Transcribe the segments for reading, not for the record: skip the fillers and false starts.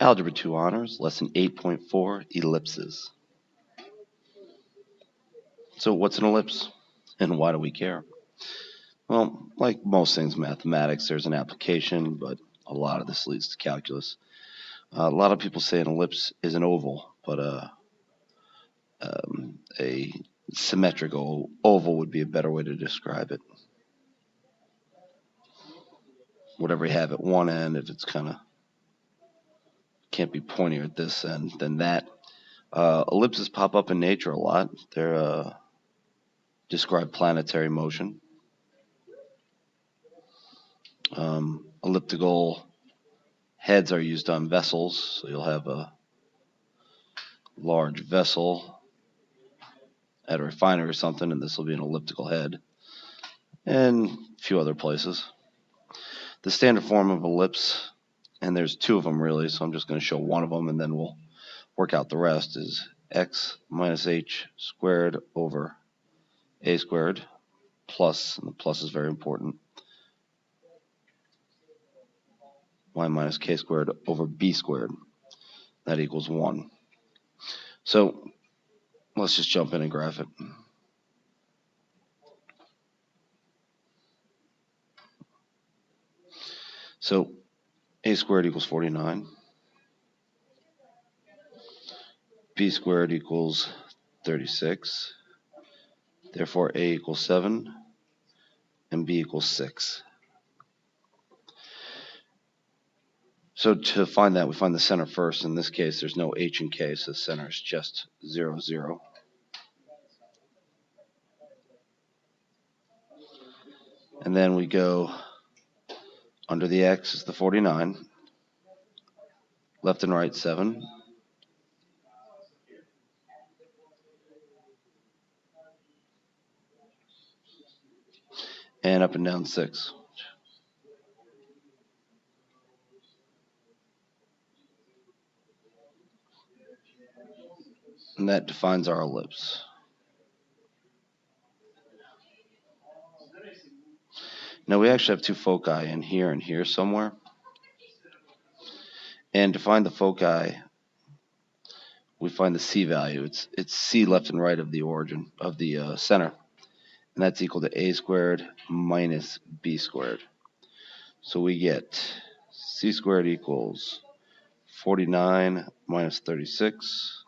Algebra 2 Honors, Lesson 8.4, Ellipses. So what's an ellipse, and why do we care? Well, like most things in mathematics, there's an application, but a lot of this leads to calculus. A lot of people say an ellipse is an oval, but a symmetrical oval would be a better way to describe it. Whatever you have at one end, if it's kind of can't be pointier at this end than that. Ellipses pop up in nature a lot. They're describe planetary motion. Elliptical heads are used on vessels, so you'll have a large vessel at a refinery or something, and this will be an elliptical head, and a few other places. The standard form of ellipse, and there's two of them really, so I'm just going to show one of them and then we'll work out the rest, is x minus h squared over a squared plus, and the plus is very important, y minus k squared over b squared. That equals 1. So let's just jump in and graph it. So a squared equals 49. B squared equals 36. Therefore, A equals 7 and B equals 6. So to find that, we find the center first. In this case, there's no h and k, so the center is just 0, 0. And then we go under the x is the 49. Left and right, 7. And up and down, 6. And that defines our ellipse. Now we actually have two foci in here and here somewhere. And to find the foci, we find the c value. It's c left and right of the origin, of the center. And that's equal to a squared minus b squared. So we get c squared equals 49 minus 36.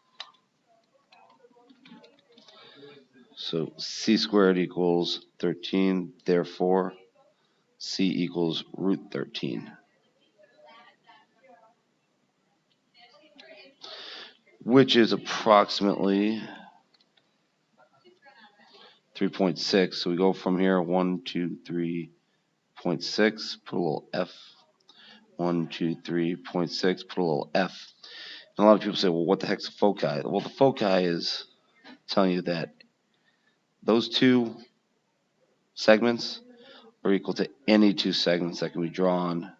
So c squared equals 13. Therefore, c equals root 13. Which is approximately 3.6. So we go from here 1, 2, 3.6, put a little f. 1, 2, 3.6, put a little f. And a lot of people say, well, what the heck's a foci? Well, the foci is telling you that those two segments are equal to any two segments that can be drawn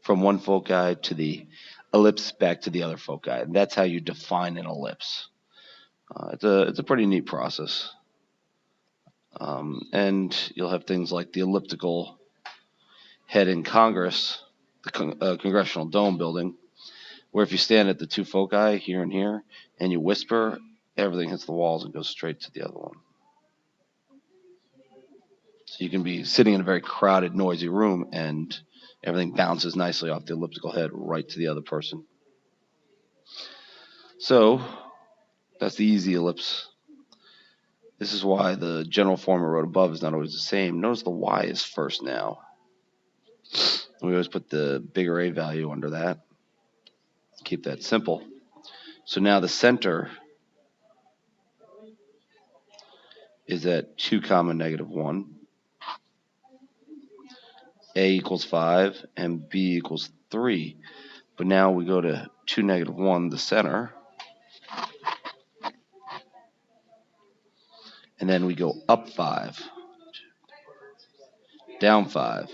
from one foci to the ellipse back to the other foci. And that's how you define an ellipse. It's a pretty neat process. And you'll have things like the elliptical head in Congress, the Congressional Dome building, where if you stand at the two foci here and here and you whisper, everything hits the walls and goes straight to the other one. So you can be sitting in a very crowded, noisy room and everything bounces nicely off the elliptical head right to the other person. So that's the easy ellipse. This is why the general form I wrote above is not always the same. Notice the y is first now. We always put the bigger A value under that. Keep that simple. So now the center is at 2 comma negative 1. A equals 5 and B equals 3. But now we go to 2, negative 1, the center. And then we go up 5, down 5,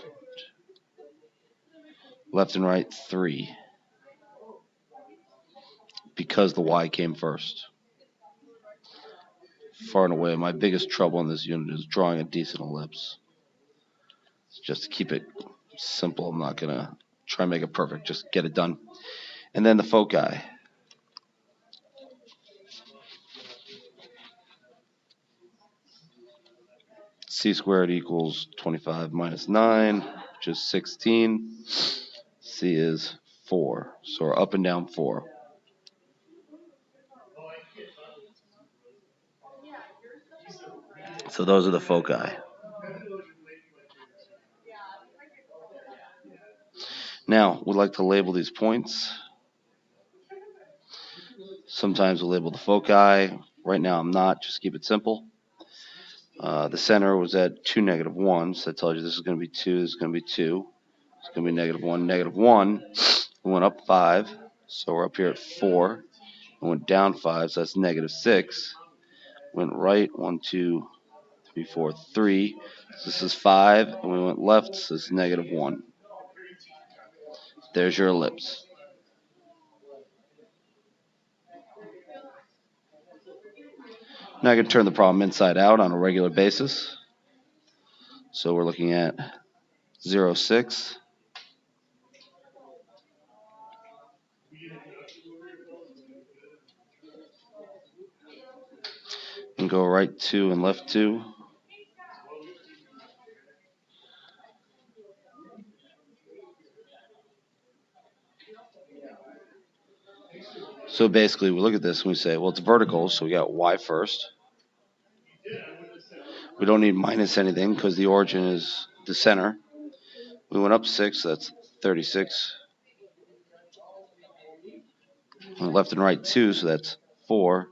left and right 3, because the y came first. Far and away, my biggest trouble in this unit is drawing a decent ellipse. Just to keep it simple. I'm not going to try and make it perfect. Just get it done. And then the foci. C squared equals 25 minus 9, which is 16. C is 4. So we're up and down 4. So those are the foci. Now, we like to label these points. Sometimes we'll label the foci. Right now I'm not. Just keep it simple. The center was at 2, -1. So that tells you this is going to be 2, this is going to be 2. It's going to be -1, -1. We went up 5. So we're up here at 4. We went down 5, so that's -6. Went right, 1, 2, 3, 4, 3. So this is 5, and we went left, so it's -1. There's your ellipse. Now I can turn the problem inside out on a regular basis. So we're looking at 0, 6. And go right 2 and left 2. So basically, we look at this and we say, well, it's vertical, so we got y first. We don't need minus anything because the origin is the center. We went up 6, so that's 36. Went left and right 2, so that's 4.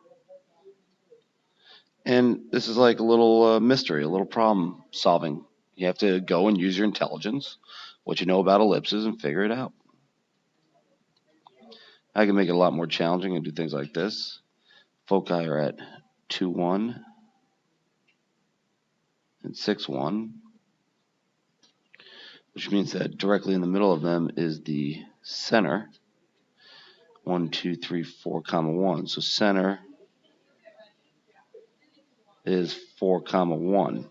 And this is like a little mystery, a little problem solving. You have to go and use your intelligence, what you know about ellipses, and figure it out. I can make it a lot more challenging and do things like this. Foci are at 2, 1 and 6, 1, which means that directly in the middle of them is the center. 1, 2, 3, 4, 1. So center is 4, 1.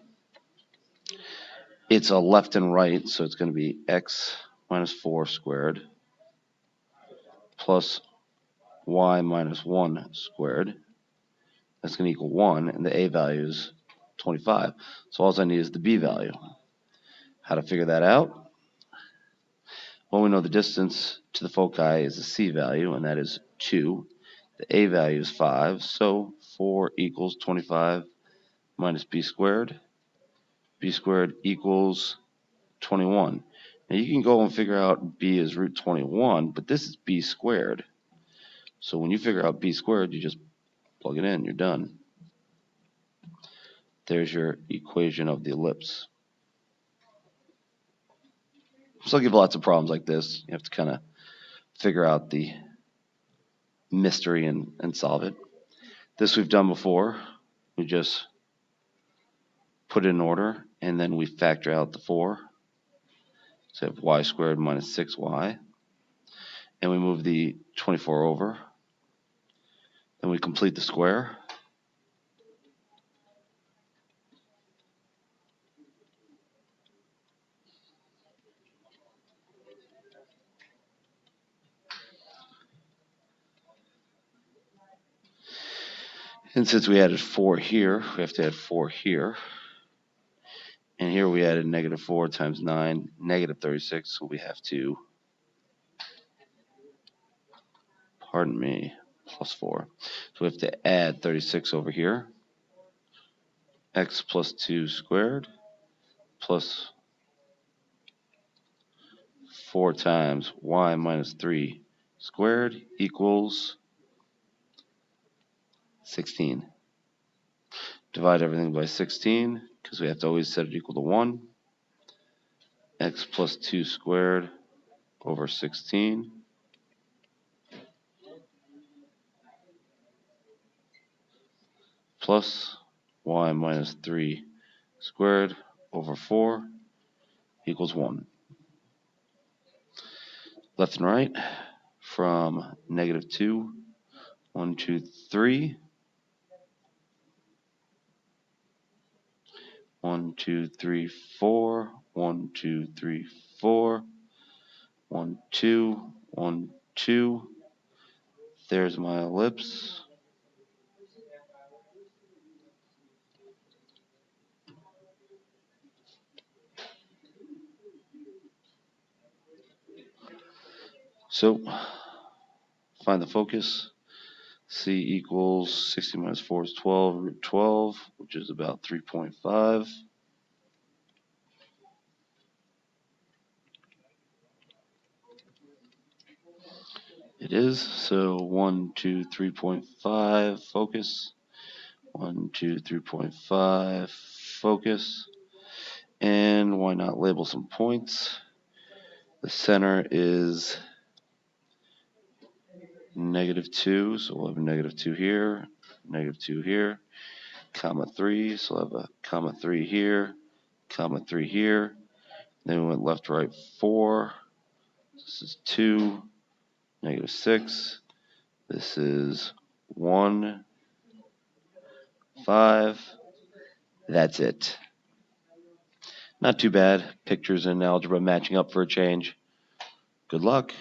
It's a left and right, so it's going to be x minus 4 squared plus y minus 1 squared. That's going to equal 1, and the a value is 25. So all I need is the b value. How to figure that out? Well, we know the distance to the foci is the c value, and that is 2. The a value is 5, so 4 equals 25 minus b squared. B squared equals 21. Now you can go and figure out b is root 21, but this is b squared. So when you figure out b squared, you just plug it in, you're done. There's your equation of the ellipse. So I'll give lots of problems like this. You have to kind of figure out the mystery and solve it. This we've done before. We just put it in order, and then we factor out the 4. So we have y squared minus 6y. And we move the 24 over. Then we complete the square. And since we added 4 here, we have to add 4 here. And here we added -4 times 9, -36. So we have to, pardon me, plus 4. So we have to add 36 over here. X plus 2 squared plus 4 times y minus 3 squared equals 16. Divide everything by 16 because we have to always set it equal to 1. X plus 2 squared over 16 plus y minus 3 squared over 4 equals 1. Left and right from -2, 1, 2, 3. 1, 2, 3, 4, 1, 2, 3, 4. 1, 2, 1, 2. There's my ellipse. So, find the focus. C equals 60 minus 4 is 12, root 12, which is about 3.5. It is. So 1, 2, 3.5, focus. 1, 2, 3.5, focus. And why not label some points? The center is -2, so we'll have -2 here, -2 here, comma 3, so we'll have a comma 3 here, comma 3 here. Then we went left, right, 4. This is 2, -6. This is 1, 5. That's it. Not too bad. Pictures in algebra matching up for a change. Good luck.